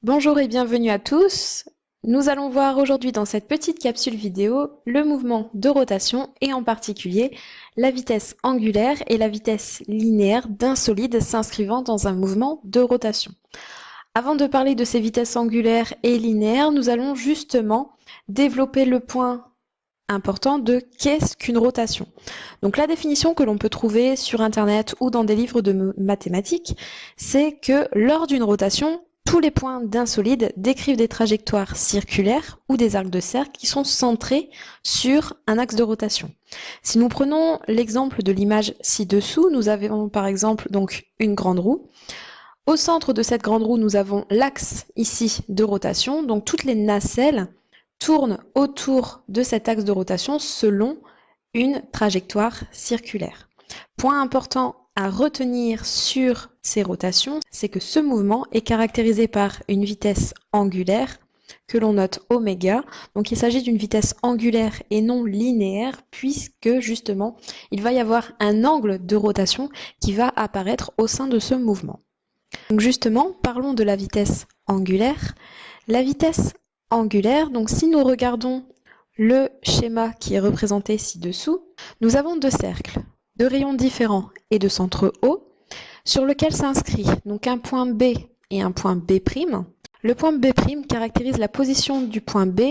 Bonjour et bienvenue à tous. Nous allons voir aujourd'hui dans cette petite capsule vidéo le mouvement de rotation et en particulier la vitesse angulaire et la vitesse linéaire d'un solide s'inscrivant dans un mouvement de rotation. Avant de parler de ces vitesses angulaires et linéaires, nous allons justement développer le point important de qu'est-ce qu'une rotation. Donc la définition que l'on peut trouver sur Internet ou dans des livres de mathématiques, c'est que lors d'une rotation, tous les points d'un solide décrivent des trajectoires circulaires ou des arcs de cercle qui sont centrés sur un axe de rotation. Si nous prenons l'exemple de l'image ci-dessous, nous avons par exemple donc une grande roue. Au centre de cette grande roue, nous avons l'axe ici de rotation, donc toutes les nacelles tournent autour de cet axe de rotation selon une trajectoire circulaire. Point important à retenir sur ces rotations, c'est que ce mouvement est caractérisé par une vitesse angulaire que l'on note oméga. Donc il s'agit d'une vitesse angulaire et non linéaire puisque justement il va y avoir un angle de rotation qui va apparaître au sein de ce mouvement. Donc justement, parlons de la vitesse angulaire. La vitesse angulaire, donc si nous regardons le schéma qui est représenté ci-dessous, nous avons deux cercles, deux rayons différents et de centre O, sur lequel s'inscrit donc un point B et un point B'. Le point B' caractérise la position du point B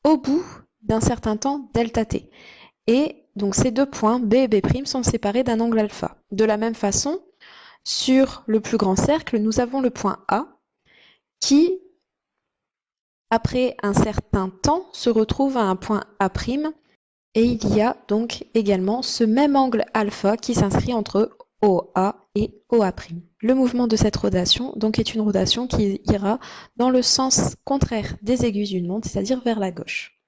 au bout d'un certain temps delta t. Et donc ces deux points B et B' sont séparés d'un angle alpha. De la même façon, sur le plus grand cercle, nous avons le point A qui, après un certain temps, se retrouve à un point A', et il y a donc également ce même angle alpha qui s'inscrit entre OA et OA'. Le mouvement de cette rotation donc est une rotation qui ira dans le sens contraire des aiguilles d'une montre, c'est-à-dire vers la gauche.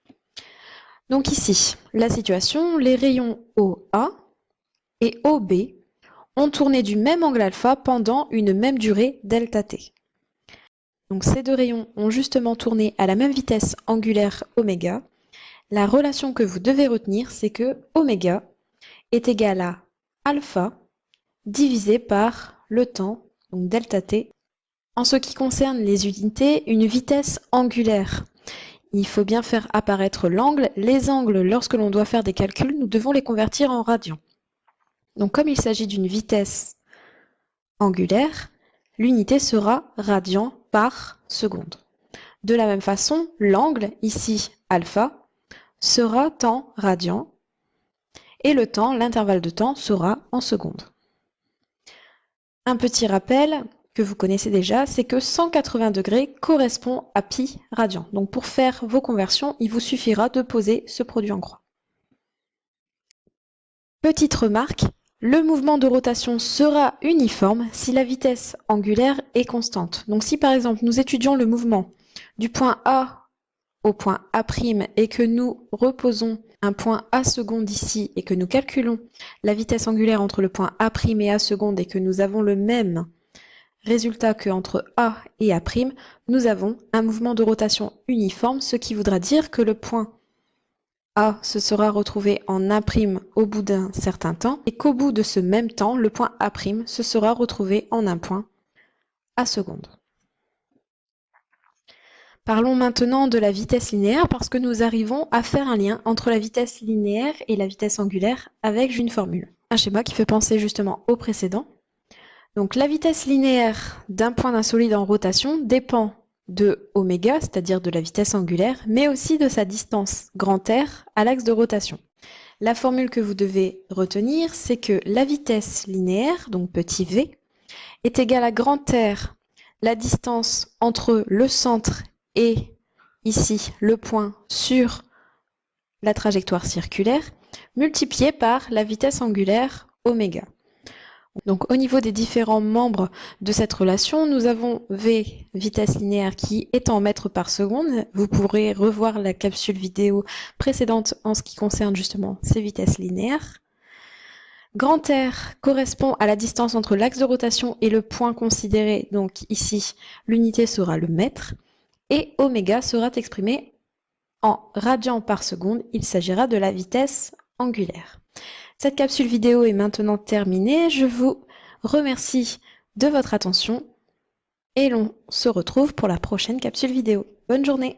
Donc ici, la situation, les rayons OA et OB ont tourné du même angle alpha pendant une même durée delta t. Donc ces deux rayons ont justement tourné à la même vitesse angulaire oméga. La relation que vous devez retenir, c'est que oméga est égal à alpha divisé par le temps, donc delta t. En ce qui concerne les unités, une vitesse angulaire, il faut bien faire apparaître l'angle. Les angles, lorsque l'on doit faire des calculs, nous devons les convertir en radians. Donc comme il s'agit d'une vitesse angulaire, l'unité sera radian par seconde. De la même façon, l'angle, ici alpha, sera temps radian et le temps, l'intervalle de temps, sera en secondes. Un petit rappel que vous connaissez déjà, c'est que 180 degrés correspond à pi radian. Donc pour faire vos conversions, il vous suffira de poser ce produit en croix. Petite remarque, le mouvement de rotation sera uniforme si la vitesse angulaire est constante. Donc si par exemple nous étudions le mouvement du point A au point A' et que nous reposons un point A seconde ici et que nous calculons la vitesse angulaire entre le point A' et A seconde et que nous avons le même résultat qu'entre A et A', nous avons un mouvement de rotation uniforme, ce qui voudra dire que le point A se sera retrouvé en A' au bout d'un certain temps et qu'au bout de ce même temps, le point A' se sera retrouvé en un point A seconde. Parlons maintenant de la vitesse linéaire parce que nous arrivons à faire un lien entre la vitesse linéaire et la vitesse angulaire avec une formule. Un schéma qui fait penser justement au précédent. Donc la vitesse linéaire d'un point d'un solide en rotation dépend de oméga, c'est-à-dire de la vitesse angulaire, mais aussi de sa distance grand R à l'axe de rotation. La formule que vous devez retenir, c'est que la vitesse linéaire, donc petit v, est égale à grand R, la distance entre le centre et ici le point sur la trajectoire circulaire, multiplié par la vitesse angulaire oméga. Donc au niveau des différents membres de cette relation, nous avons V, vitesse linéaire, qui est en mètres par seconde. Vous pourrez revoir la capsule vidéo précédente en ce qui concerne justement ces vitesses linéaires. Grand R correspond à la distance entre l'axe de rotation et le point considéré, donc ici l'unité sera le mètre, et oméga sera exprimé en radians par seconde, il s'agira de la vitesse angulaire. Cette capsule vidéo est maintenant terminée. Je vous remercie de votre attention et l'on se retrouve pour la prochaine capsule vidéo. Bonne journée!